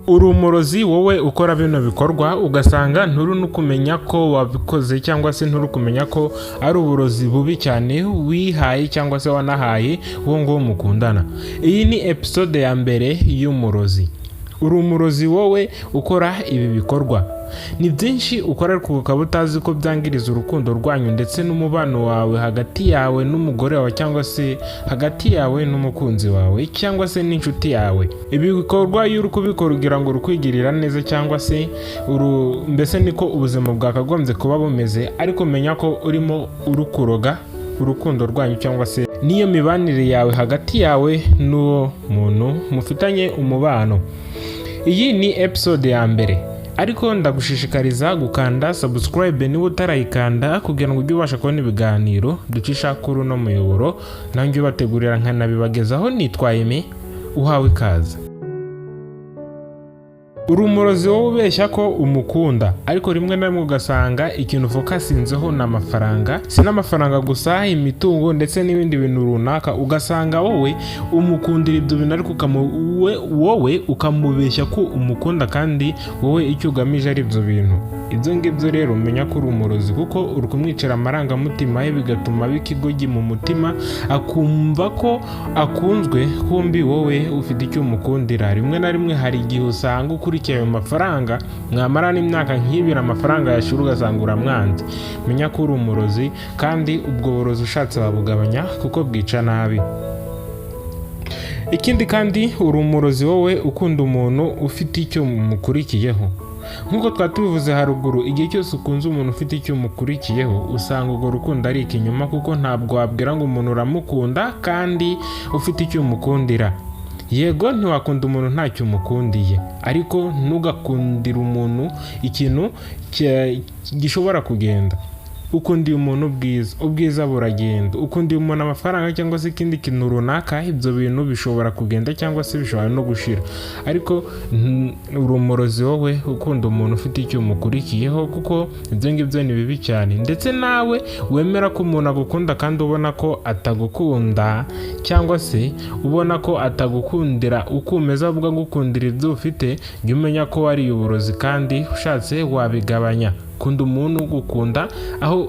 uri umurozi wowe ukora bino bikorwa ugasanga nturi no kumenya ko wabikoze cyangwa se nturi kumenya ko ari uburozi bubi cyane wihaye cyangwa se wanahaye uwo ngo mukundana. Iyi ni episode ya mbere y'umurozi. Uri umurozi wowe ukora ibi bikorwa. Ni byinshi ukora ariko ukaba utazi ko byangiriza urukundo rwanyu ndetse n'umubano wawe hagati yawe n'umugore wawe cyangwa se hagati yawe n'umukunzi wawe cyangwa se n'inshuti yawe. Ibi bikorwa iyo uri kubikora ugira ngo urukwigirira neza cyangwa se mbese niko ubuzima bwakagombye kuba bumeze, ariko menya ko urimo urukuroga urukundo rwanyu cyangwa se niyo mibanire yawe hagati yawe n'uwo muntu mufitanye umubano. Iyi ni episode ya mbere, ariko ndagushishikariza gukanda subscribe niba utarayikanda kugira ngo ujye ubasha kubona ibiganiro ducisha kuri uno muyoboro nanjye ubategurira nkanabibagezaho. Nitwaye me uhawe ikaze. Uri umurozi wowe ubeshya ko umukunda, ariko rimwe na rimwe ugasanga ikintu fokasinzeho ni amafaranga. Si n'amafaranga gusa, imitungo ndetse n'ibindi bintu runaka. Ugasanga wowe umukundira ibyo bintu ariko wowe ukamubeshya ko umukunda kandi wowe icyo ugamije ari ibyo bintu. Ibyo ngibyo rero umenya ko uri umurozi, kuko uri kumwicira amarangamutima ye bigatuma bikigogi mu mutima akumva ko akunzwe, kumbi wowe ufite icyo umukundira. Rimwe na rimwe hari igihe usanga ukurikiye ayo mafaranga, mwamara n'imyaka nk'ibiri amafaranga yashira ugasanga uramwanze. Menya ko uri umurozi kandi ubwo burozi ushatse wabugabanya kuko bwica nabi. Ikindi kandi uri umurozi wowe ukunda umuntu ufite icyo mukurikiyeho. Nk'uko twatubivuze haruguru, igihe cyose ukunze umuntu ufite icyo umukurikiyeho usanga urwo rukundo ari ikinyoma, kuko ntabwo wabwira ngo umuntu uramukunda kandi ufite icyo umukundira. Yego ntiwakunda umuntu ntacyo umukundiye, ariko ntugakundire umuntu ikintu gishobora kugenda. Ukundiye umuntu ubwiza buragenda. Ukundiye umuntu amafaranga cyangwa se ikindi kintu runaka, ibyo bintu bishobora kugenda cyangwa se bishobora no gushira. Ariko uri umurozi wowe ukunda umuntu ufite icyo umukurikiyeho, kuko ibyo ngibyo ni bibi cyane. Ndetse nawe wemera ko umuntu agukunda kandi ubona ko atagukunda, cyangwa se ubona ko atagukundira ukumeza ahubwo agukundira ibyo ufite, jya umenya ko wari uburozi kandi ushatse wabigabanya. Kunda umuntu ugukunda, aho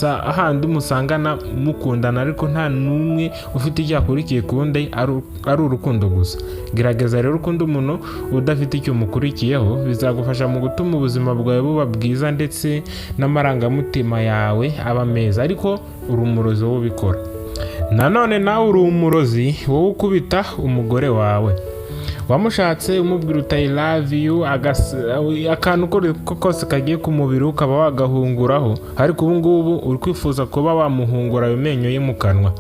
ahandi musangana mukundana ariko nta n'umwe ufite icyo akurikiye ku wundi, ari urukundo gusa. Gerageza rero ukunda umuntu udafite icyo umukurikiyeho, bizagufasha mu gutuma ubuzima bwawe buba bwiza ndetse n'amarangamutima yawe aba meza. Ariko uri umurozi wowe ubikora. Nanone nawe uri umurozi wowe ukubita umugore wawe. Wamushatse umubwira uti I love you, akantu kose kagiye ku mubiri ukaba wagahunguraho, ariko ubu ngubu uri kwifuza kuba wamuhungura ayo menyo ye mu kanwa.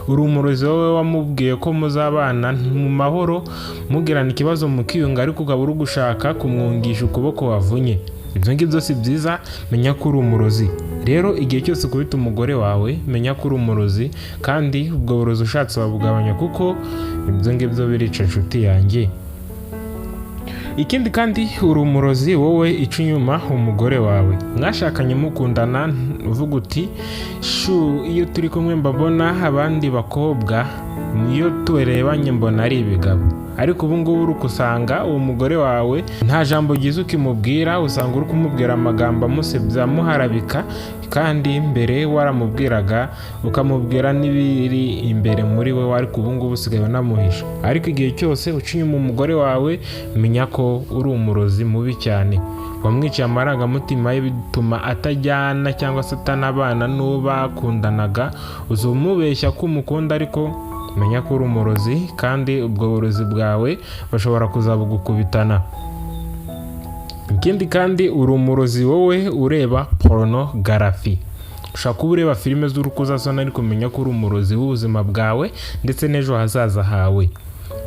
Uri umurozi wowe wamubwiye ko muzabana mu mahoro mugirana ikibazo mukiyunga, ariko ukaba uri gushaka kumwungisha ukuboko wavunye. Ibyo ngibyo si byiza, menya ko uri umurozi. Rero igihe cyose ukubita umugore wawe, menya ko uri umurozi kandi ubwo burozi ushatse wabugabanya, kuko ibyo ngibyo birica inshuti yanjye. Ikindi kandi uri umurozi wowe ica inyuma umugore wawe. Mwashakanye mukundana uvuga uti iyo turi kumwe mbabona abandi bakobwa, niyo turebanye mbona ari ibigabo. Ariko ubu ngubu uri kusanga uwo mugore wawe nta jambo ryiza ukimubwira, usanga uri kumubwira amagambo amusebya amuharabika, kandi mbere waramubwiraga ukamubwira n'ibiri imbere muri we, ariko ubu ngubu usigaye unamuhisha. Ariko igihe cyose uca inyuma umugore wawe, menya ko uri umurozi mubi cyane. Wamwiciye amarangamutima ye bituma atajyana cyangwa se atanabana n'uwo bakundanaga. Uzumubeshya ko umukunda, ariko menya ko uri umurozi kandi ubwo burozi bwawe bashobora kuzabugukubitana. Ikindi kandi uri umurozi wowe ureba pornography. Ushaka kuba ureba filime z'urukozasoni, ariko menya ko uri umurozi w'ubuzima bwawe ndetse n'ejo hazaza hawe.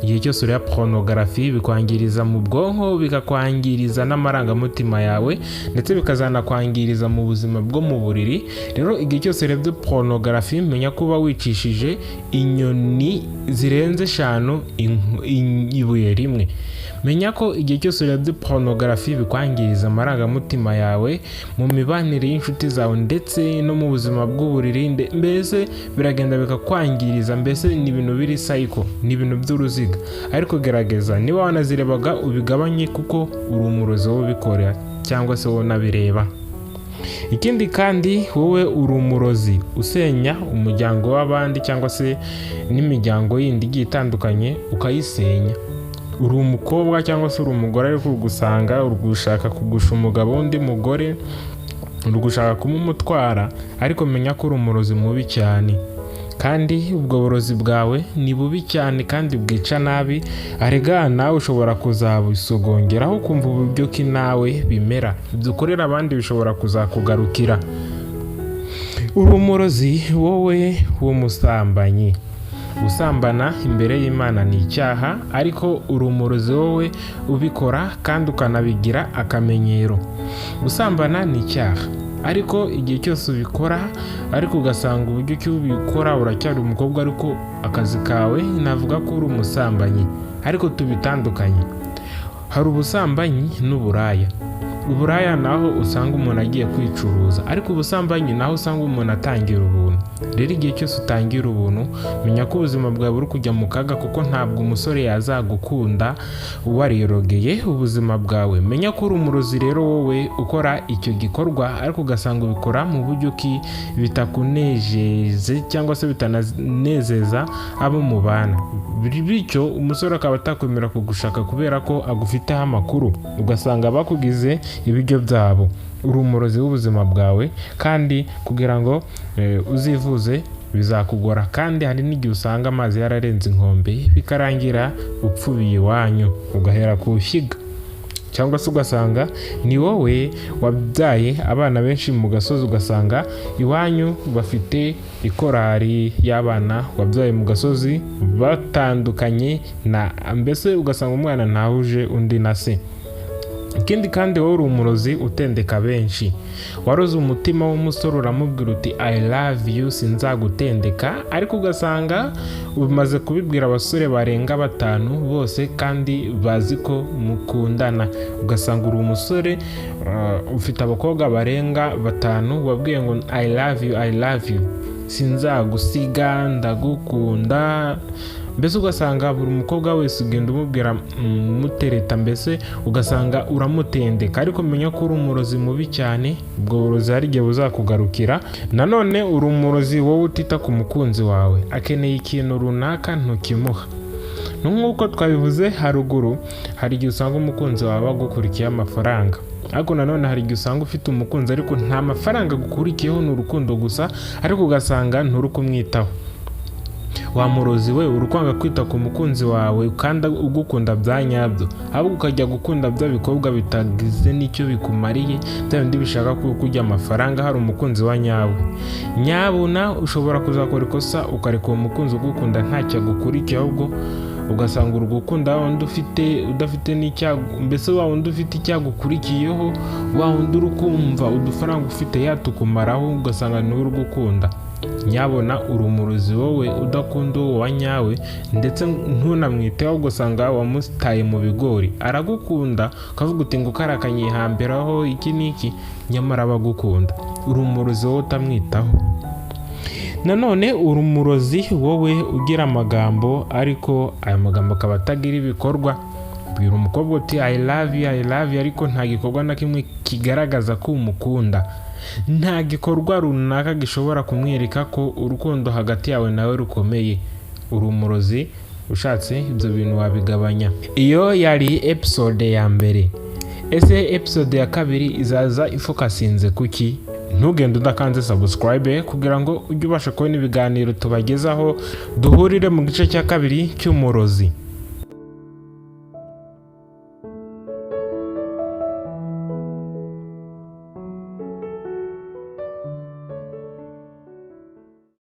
Igihe cyose ureba pornography bikwangiriza mu bwonko, bikakwangiriza n'amarangamutima yawe, ndetse bikazanakwangiriza mu buzima bwo mu buriri. Rero igihe cyose urebye pornography, menya kuba wicishije inyoni zirenze 5 ibuye rimwe. menya ko igihe cyose urebye porunogarafi bikwangiriza amarangamutima yawe mu mibanire y'inshuti zawe ndetse no mu buzima bw'uburiri, mbese biragenda bikakwangiriza, mbese ni ibintu biri sayiko, ni ibintu by'uruziga. Ariko gerageza niba wanazirebaga ubigabanye kuko uri umurozi wowe ubikora cyangwa se wowe unabireba. Ikindi kandi wowe uri umurozi usenya umuryango w'abandi cyangwa se n'imiryango yindi igiye itandukanye ukayisenya. Uri umukobwa cyangwa se uri umugore ariko ugusanga uri gushaka kugusha umugabo w'undi mugore, uri gushaka kumumutwara, ariko menya ko uri umurozi mubi cyane. Kandi ubwo burozi bwawe ni bubi cyane kandi bwica nabi. Arega nawe ushobora kuzabisogongeraho kumva uburyo ki nawe bimera, ibyo ukorera abandi bishobora kuzakugarukira. Uri umurozi wowe w'umusambanyi. Gusambana imbere y'Imana ni icyaha, ariko uri umurozi wowe ubikora kandi ukanabigira akamenyero. Gusambana ni icyaha, ariko igihe cyose ubikora ariko ugasanga uburyo ki ubikora uracyari umukobwa, ariko akazi kawe navuga ko uri umusambanyi. Ariko tubitandukanye, hari ubusambanyi n'uburaya. Uburaya naho usanga umuntu agiye kwicuruza, ariko ubusambanyi naho usanga umuntu atangira ubuntu. Rero igihe cyose utangira ubuntu, menya ko ubuzima bwawe buri kujya mu kaga, kuko ntabwo umusore yazagukunda warirogeye ubuzima bwawe. Menya ko uri umurozi rero wowe ukora icyo gikorwa, ariko ugasanga ubikora mu buryo ki bitakunejeze cyangwa se bitanezeza abo mubana, bityo umusore akaba atakwemera kugushaka kubera ko agufiteho amakuru, ugasanga bakugize ibiryo byabo. Uri umurozi w'ubuzima bwawe, kandi kugira ngo uzivuze bizakugora, kandi hari n'igihe usanga amazi yararenze inkombe bikarangira upfubiye iwanyu ugahera ku shyiga, cyangwa se ugasanga ni wowe wabyaye abana benshi mu gasozi, ugasanga iwanyu bafite ikorari y'abana wabyaye mu gasozi batandukanye, mbese ugasanga umwana ntahuje undi na se. Ikindi kandi wowe uri umurozi utendeka benshi. Waroze umutima w'umusore uramubwira uti I love you sinzagutendeka, ariko ugasanga umaze kubibwira abasore barenga 5 bose kandi bazi ko mukundana. Ugasanga uri umusore ufite abakobwa barenga 5 wabwiye ngo I love you sinzagusiga ndagukunda, mbese ugasanga buri mukobwa wese ugenda umubwira mutereta, mbese ugasanga uramutendeka. Ariko menya ko uri umurozi mubi cyane, ubwo burozi hari igihe buzakugarukira. Nanone uri umurozi wowe utita ku mukunzi wawe, akeneye ikintu runaka ntukimuha. Nk'uko twabivuze haruguru, hari igihe usanga umukunzi wawe agukurikiye amafaranga, ariko nanone hari igihe usanga ufite umukunzi ariko nta mafaranga agukurikiyeho, ni urukundo gusa, ariko ugasanga nturi kumwitaho. Wa murozi we uri kwanga kwita ku mukunzi wawe kandi ugukunda bya nyabyo, ahubwo ukajya gukunda bya bikobwa bitagize n'icyo bikumariye, bya bindi bishaka kujya amafaranga. Hari umukunzi wa nyawe nyabuna, ushobora kuzakora ikosa ukareka uwo mukunzi ugukunda ntacyo agukurikiye, ahubwo ugasanga uri gukunda wa wundi udafite n'icyago, mbese wa wundi ufite icyagukurikiyeho, wa wundi uri kumva udufaranga ufite yatukumaraho, ugasanga niwe uri gukunda. Nyabona uri umurozi wowe udakunda uwo wa nyawe, ndetse ntunamwiteho, ugasanga wamutaye mu bigori. Aragukunda ukavuga uti ngo karakanyihambiraho iki n'iki, nyamara abagukunda. Uri umurozi wowe utamwitaho. Nanone uri umurozi wowe ugira amagambo, ariko aya magambo akaba atagira ibikorwa. Bwira umukobwa uti I love you, ariko nta gikorwa na kimwe kigaragaza ko umukunda. Nta gikorwa runaka gishobora kumwereka ko urukundo hagati yawe nawe rukomeye. Uri umurozi, ushatse ibyo bintu wabigabanya. Iyo yari episode ya mbere. Ese episode ya kabiri izaza ifokasinze kuki? Ntugende udakanze subscribe kugira ngo ujye ubasha kubona ibiganiro tubagezaho. Duhurire mu gice cya kabiri cy'umurozi.